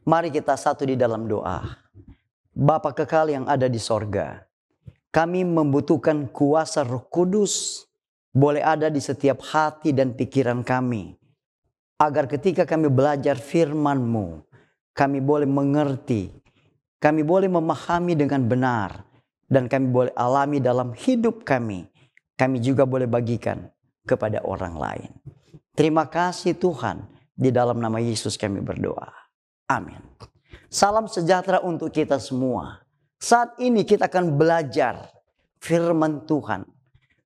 Mari kita satu di dalam doa. Bapa kekal yang ada di sorga, kami membutuhkan kuasa Roh Kudus boleh ada di setiap hati dan pikiran kami. Agar ketika kami belajar firman-Mu, kami boleh mengerti, kami boleh memahami dengan benar, dan kami boleh alami dalam hidup kami. Kami juga boleh bagikan kepada orang lain. Terima kasih Tuhan, di dalam nama Yesus kami berdoa. Amin. Salam sejahtera untuk kita semua. Saat ini kita akan belajar firman Tuhan.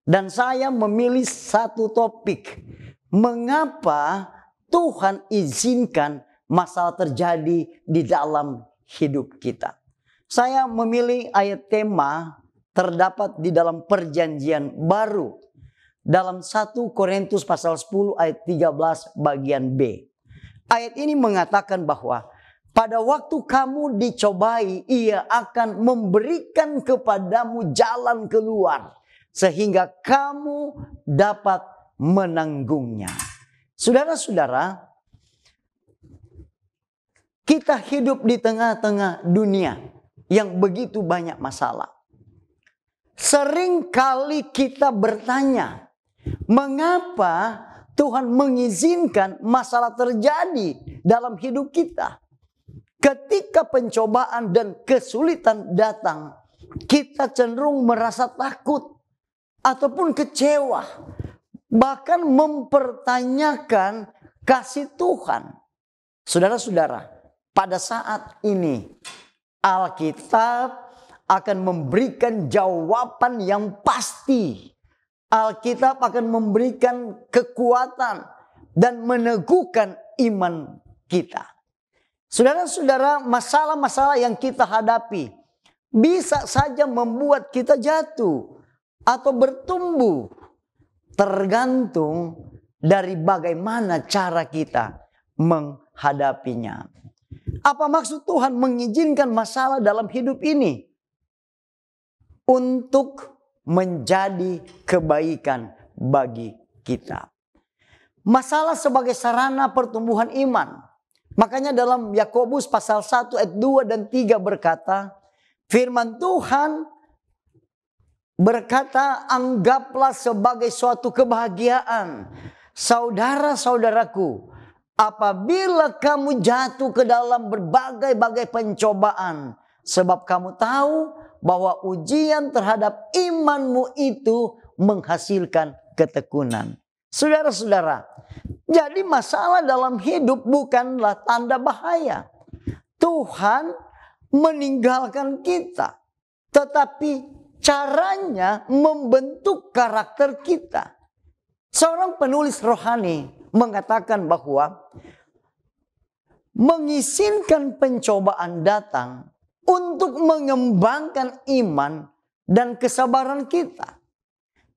Dan saya memilih satu topik. Mengapa Tuhan izinkan masalah terjadi di dalam hidup kita. Saya memilih ayat tema terdapat di dalam perjanjian baru. Dalam 1 Korintus pasal 10 ayat 13 bagian B. Ayat ini mengatakan bahwa pada waktu kamu dicobai, Ia akan memberikan kepadamu jalan keluar, sehingga kamu dapat menanggungnya. Saudara-saudara, kita hidup di tengah-tengah dunia yang begitu banyak masalah. Sering kali kita bertanya, mengapa Tuhan mengizinkan masalah terjadi dalam hidup kita? Ketika pencobaan dan kesulitan datang, kita cenderung merasa takut ataupun kecewa, bahkan mempertanyakan kasih Tuhan. Saudara-saudara, pada saat ini Alkitab akan memberikan jawaban yang pasti. Alkitab akan memberikan kekuatan dan meneguhkan iman kita. Saudara-saudara, masalah-masalah yang kita hadapi bisa saja membuat kita jatuh atau bertumbuh. Tergantung dari bagaimana cara kita menghadapinya. Apa maksud Tuhan mengizinkan masalah dalam hidup ini? Untuk menjadi kebaikan bagi kita. Masalah sebagai sarana pertumbuhan iman. Makanya dalam Yakobus pasal 1 ayat 2 dan 3 berkata, firman Tuhan berkata, anggaplah sebagai suatu kebahagiaan, saudara-saudaraku, apabila kamu jatuh ke dalam berbagai-bagai pencobaan, sebab kamu tahu bahwa ujian terhadap imanmu itu menghasilkan ketekunan. Saudara-saudara, jadi masalah dalam hidup bukanlah tanda bahaya. Tuhan meninggalkan kita, tetapi caranya membentuk karakter kita. Seorang penulis rohani mengatakan bahwa mengizinkan pencobaan datang untuk mengembangkan iman dan kesabaran kita.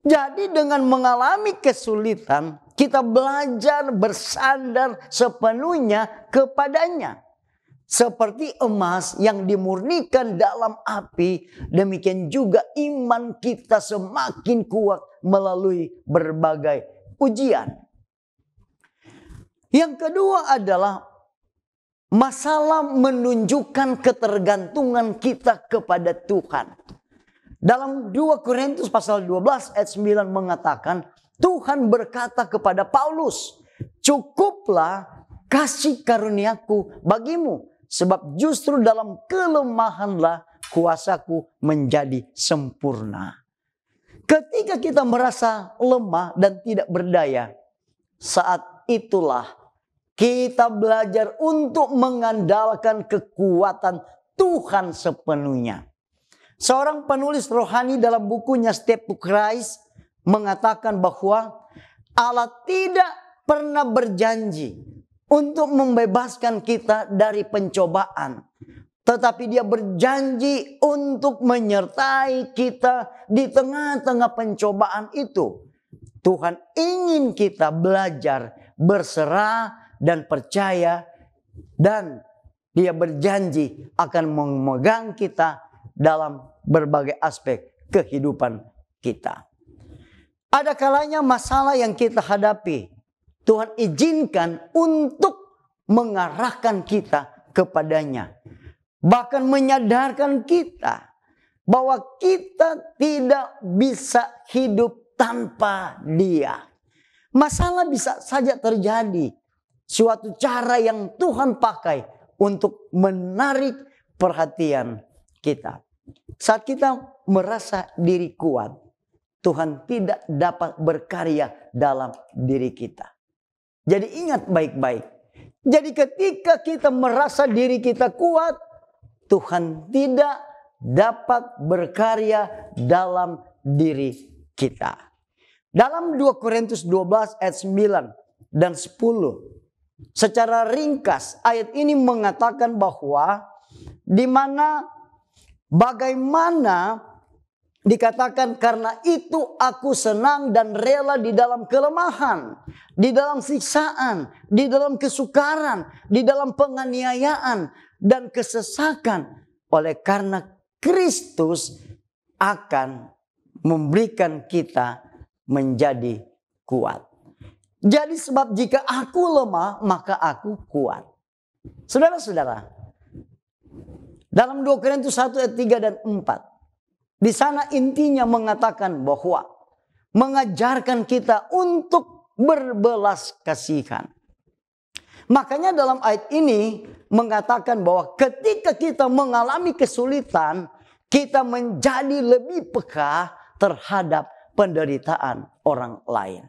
Jadi dengan mengalami kesulitan, kita belajar bersandar sepenuhnya kepadanya. Seperti emas yang dimurnikan dalam api, demikian juga iman kita semakin kuat melalui berbagai ujian. Yang kedua adalah masalah menunjukkan ketergantungan kita kepada Tuhan. Dalam 2 Korintus pasal 12 ayat 9 mengatakan, Tuhan berkata kepada Paulus, cukuplah kasih karuniaku bagimu, sebab justru dalam kelemahanlah kuasaku menjadi sempurna. Ketika kita merasa lemah dan tidak berdaya, saat itulah kita belajar untuk mengandalkan kekuatan Tuhan sepenuhnya. Seorang penulis rohani dalam bukunya Step to Christ mengatakan bahwa Allah tidak pernah berjanji untuk membebaskan kita dari pencobaan. Tetapi Dia berjanji untuk menyertai kita di tengah-tengah pencobaan itu. Tuhan ingin kita belajar berserah dan percaya, dan Dia berjanji akan memegang kita dalam berbagai aspek kehidupan kita. Ada kalanya masalah yang kita hadapi, Tuhan izinkan untuk mengarahkan kita kepadanya. Bahkan menyadarkan kita bahwa kita tidak bisa hidup tanpa Dia. Masalah bisa saja terjadi. Suatu cara yang Tuhan pakai untuk menarik perhatian kita. Saat kita merasa diri kuat, Tuhan tidak dapat berkarya dalam diri kita. Jadi ingat baik-baik. Jadi ketika kita merasa diri kita kuat, Tuhan tidak dapat berkarya dalam diri kita. Dalam 2 Korintus 12 ayat 9 dan 10. Secara ringkas ayat ini mengatakan bahwa bagaimana dikatakan karena itu aku senang dan rela di dalam kelemahan, di dalam siksaan, di dalam kesukaran, di dalam penganiayaan dan kesesakan. Oleh karena Kristus akan memberikan kita menjadi kuat. Jadi sebab jika aku lemah maka aku kuat. Saudara-saudara, dalam 2 Korintus 1 ayat 3 dan 4. Di sana intinya mengatakan bahwa mengajarkan kita untuk berbelas kasihan. Makanya dalam ayat ini mengatakan bahwa ketika kita mengalami kesulitan, kita menjadi lebih peka terhadap penderitaan orang lain.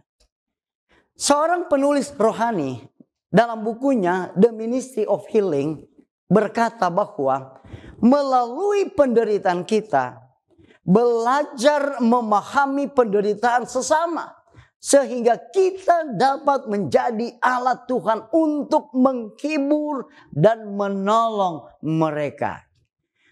Seorang penulis rohani dalam bukunya The Ministry of Healing berkata bahwa melalui penderitaan kita, belajar memahami penderitaan sesama. Sehingga kita dapat menjadi alat Tuhan untuk menghibur dan menolong mereka.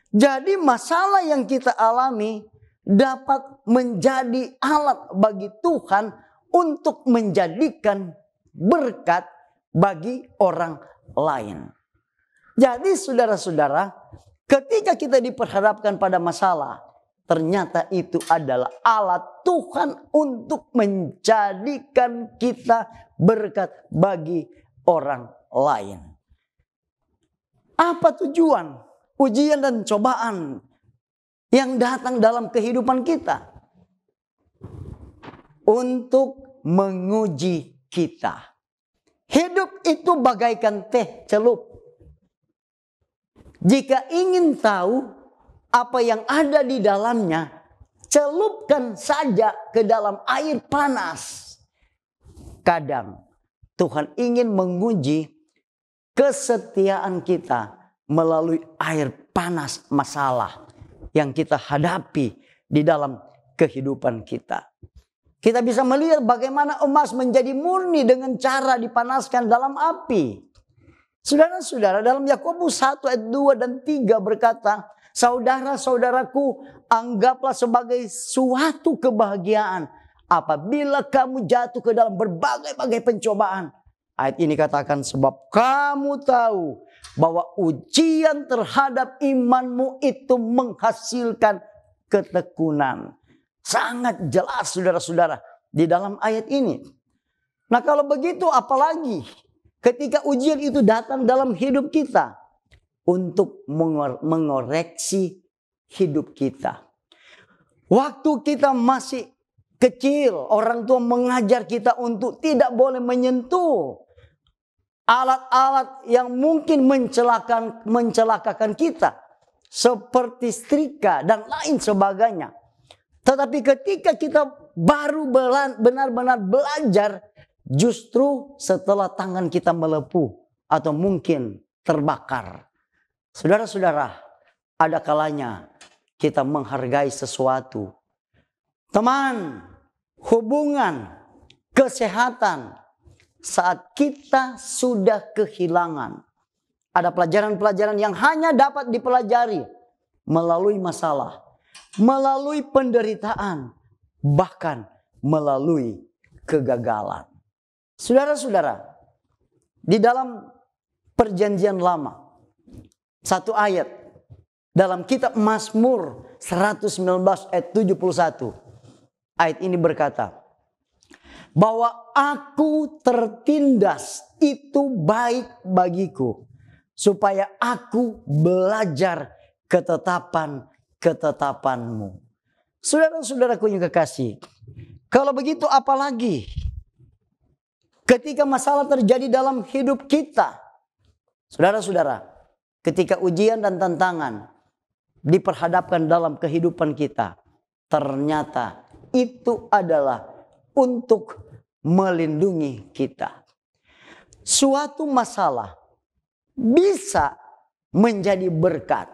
Jadi masalah yang kita alami dapat menjadi alat bagi Tuhan untuk menjadikan berkat bagi orang lain. Jadi saudara-saudara, ketika kita diperhadapkan pada masalah, ternyata itu adalah alat Tuhan untuk menjadikan kita berkat bagi orang lain. Apa tujuan ujian dan cobaan yang datang dalam kehidupan kita? Untuk menguji kita. Hidup itu bagaikan teh celup. Jika ingin tahu apa yang ada di dalamnya, celupkan saja ke dalam air panas. Kadang Tuhan ingin menguji kesetiaan kita melalui air panas masalah yang kita hadapi di dalam kehidupan kita. Kita bisa melihat bagaimana emas menjadi murni dengan cara dipanaskan dalam api. Saudara-saudara, dalam Yakobus 1 ayat 2 dan 3 berkata, saudara-saudaraku, anggaplah sebagai suatu kebahagiaan apabila kamu jatuh ke dalam berbagai-bagai pencobaan. Ayat ini katakan sebab kamu tahu bahwa ujian terhadap imanmu itu menghasilkan ketekunan. Sangat jelas saudara-saudara di dalam ayat ini. Nah kalau begitu apalagi ketika ujian itu datang dalam hidup kita. Untuk mengoreksi hidup kita. Waktu kita masih kecil, orang tua mengajar kita untuk tidak boleh menyentuh alat-alat yang mungkin mencelakakan kita. Seperti setrika dan lain sebagainya. Tetapi ketika kita baru benar-benar belajar, justru setelah tangan kita melepuh atau mungkin terbakar. Saudara-saudara, ada kalanya kita menghargai sesuatu. Teman, hubungan, kesehatan, saat kita sudah kehilangan. Ada pelajaran-pelajaran yang hanya dapat dipelajari melalui masalah, melalui penderitaan, bahkan melalui kegagalan. Saudara-saudara, di dalam perjanjian lama, satu ayat dalam kitab Mazmur 119 ayat 71. Ayat ini berkata, bahwa aku tertindas itu baik bagiku. supaya aku belajar ketetapan-ketetapanmu. Saudara-saudaraku yang kekasih, kalau begitu apalagi ketika masalah terjadi dalam hidup kita. Saudara-saudara, ketika ujian dan tantangan diperhadapkan dalam kehidupan kita, ternyata itu adalah untuk melindungi kita. Suatu masalah bisa menjadi berkat.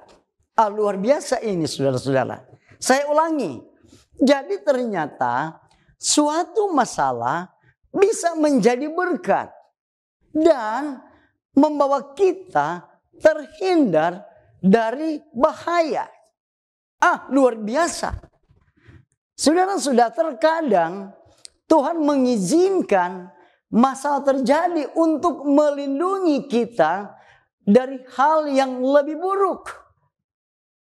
Luar biasa ini saudara-saudara. Saya ulangi. Jadi ternyata suatu masalah bisa menjadi berkat. Dan membawa kita terhindar dari bahaya. Luar biasa. Saudara-saudara, terkadang Tuhan mengizinkan masalah terjadi untuk melindungi kita dari hal yang lebih buruk.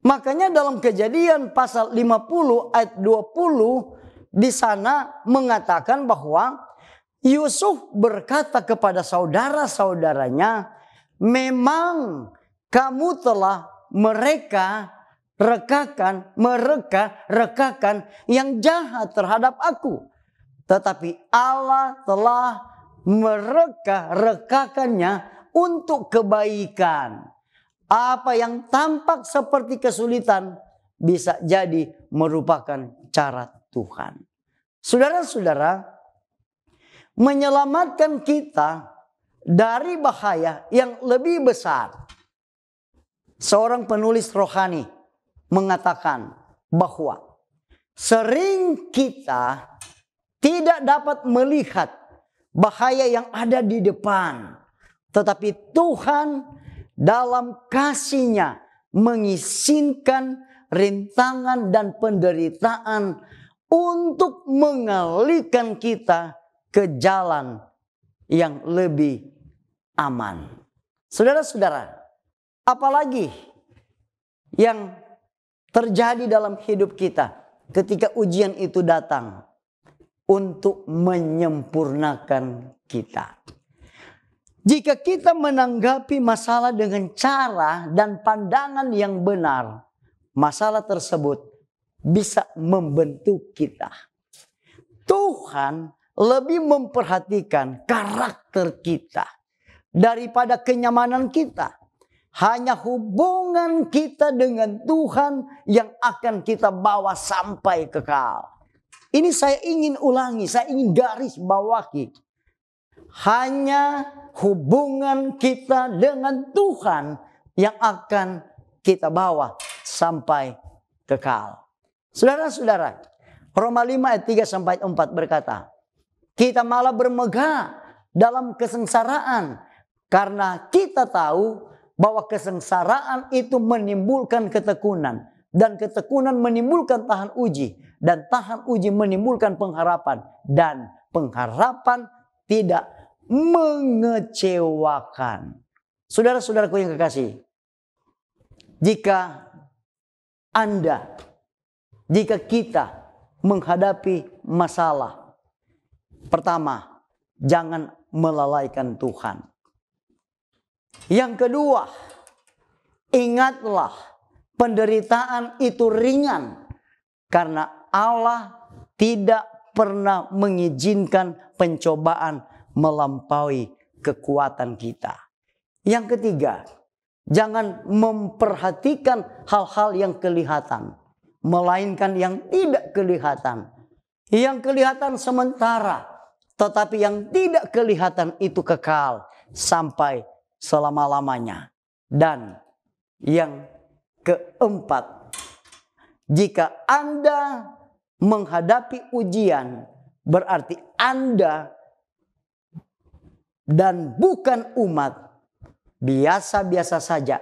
Makanya dalam Kejadian pasal 50 ayat 20 di sana mengatakan bahwa Yusuf berkata kepada saudara-saudaranya, memang kamu telah mereka rekakan yang jahat terhadap aku. Tetapi Allah telah merekakannya untuk kebaikan. Apa yang tampak seperti kesulitan bisa jadi merupakan cara Tuhan. Saudara-saudara, menyelamatkan kita dari bahaya yang lebih besar. Seorang penulis rohani mengatakan bahwa sering kita tidak dapat melihat bahaya yang ada di depan. Tetapi Tuhan dalam kasih-Nya mengizinkan rintangan dan penderitaan untuk mengalihkan kita ke jalan yang lebih aman. Saudara-saudara, apalagi yang terjadi dalam hidup kita ketika ujian itu datang untuk menyempurnakan kita. Jika kita menanggapi masalah dengan cara dan pandangan yang benar, masalah tersebut bisa membentuk kita. Tuhan lebih memperhatikan karakter kita daripada kenyamanan kita. Hanya hubungan kita dengan Tuhan yang akan kita bawa sampai kekal. Ini saya ingin ulangi, saya ingin garis bawahi. Hanya hubungan kita dengan Tuhan yang akan kita bawa sampai kekal. Saudara-saudara, Roma 5 ayat 3-4 berkata, kita malah bermegah dalam kesengsaraan karena kita tahu bahwa kesengsaraan itu menimbulkan ketekunan dan ketekunan menimbulkan tahan uji dan tahan uji menimbulkan pengharapan dan pengharapan tidak mengecewakan. Saudara-saudaraku yang kekasih, jika kita menghadapi masalah, pertama, jangan melalaikan Tuhan. Yang kedua, ingatlah penderitaan itu ringan karena Allah tidak pernah mengizinkan pencobaan melampaui kekuatan kita. Yang ketiga, jangan memperhatikan hal-hal yang kelihatan, melainkan yang tidak kelihatan. Yang kelihatan sementara, tetapi yang tidak kelihatan itu kekal sampai selama-lamanya. Dan yang keempat, jika Anda menghadapi ujian, berarti Anda dan bukan umat biasa-biasa saja,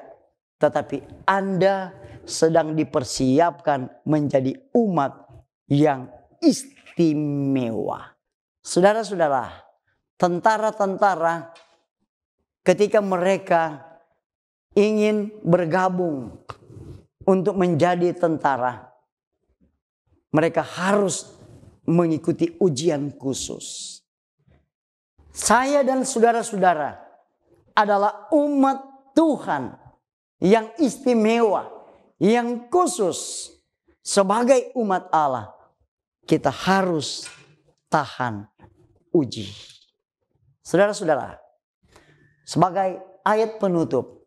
tetapi Anda sedang dipersiapkan menjadi umat yang istimewa. Saudara-saudara, tentara-tentara ketika mereka ingin bergabung untuk menjadi tentara, mereka harus mengikuti ujian khusus. Saya dan saudara-saudara adalah umat Tuhan yang istimewa, yang khusus sebagai umat Allah, kita harus tahan uji. Saudara-saudara, sebagai ayat penutup,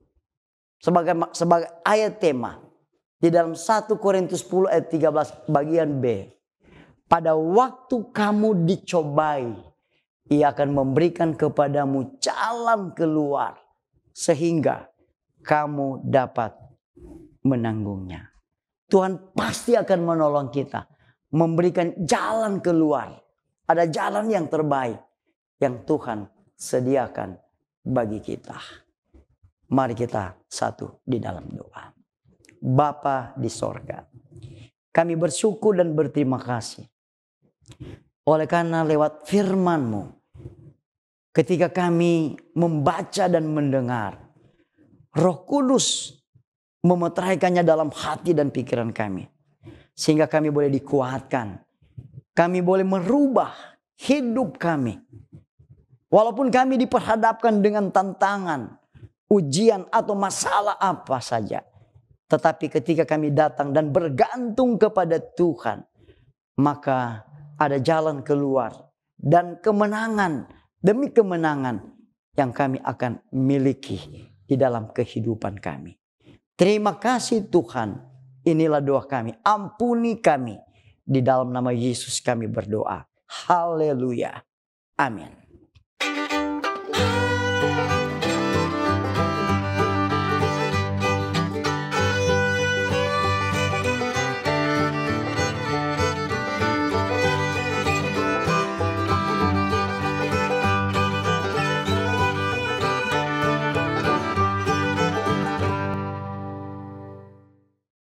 sebagai ayat tema di dalam 1 Korintus 10 ayat 13 bagian B. Pada waktu kamu dicobai, Ia akan memberikan kepadamu jalan keluar sehingga kamu dapat menanggungnya. Tuhan pasti akan menolong kita, memberikan jalan keluar. Ada jalan yang terbaik yang Tuhan sediakan bagi kita. Mari kita satu di dalam doa. Bapa di sorga, kami bersyukur dan berterima kasih oleh karena lewat firman-Mu, ketika kami membaca dan mendengar, Roh Kudus memeteraikannya dalam hati dan pikiran kami, sehingga kami boleh dikuatkan, kami boleh merubah hidup kami. Walaupun kami diperhadapkan dengan tantangan, ujian atau masalah apa saja, tetapi ketika kami datang dan bergantung kepada Tuhan, maka ada jalan keluar dan kemenangan demi kemenangan yang kami akan miliki di dalam kehidupan kami. Terima kasih Tuhan. Inilah doa kami. Ampuni kami. Di dalam nama Yesus kami berdoa. Haleluya. Amin.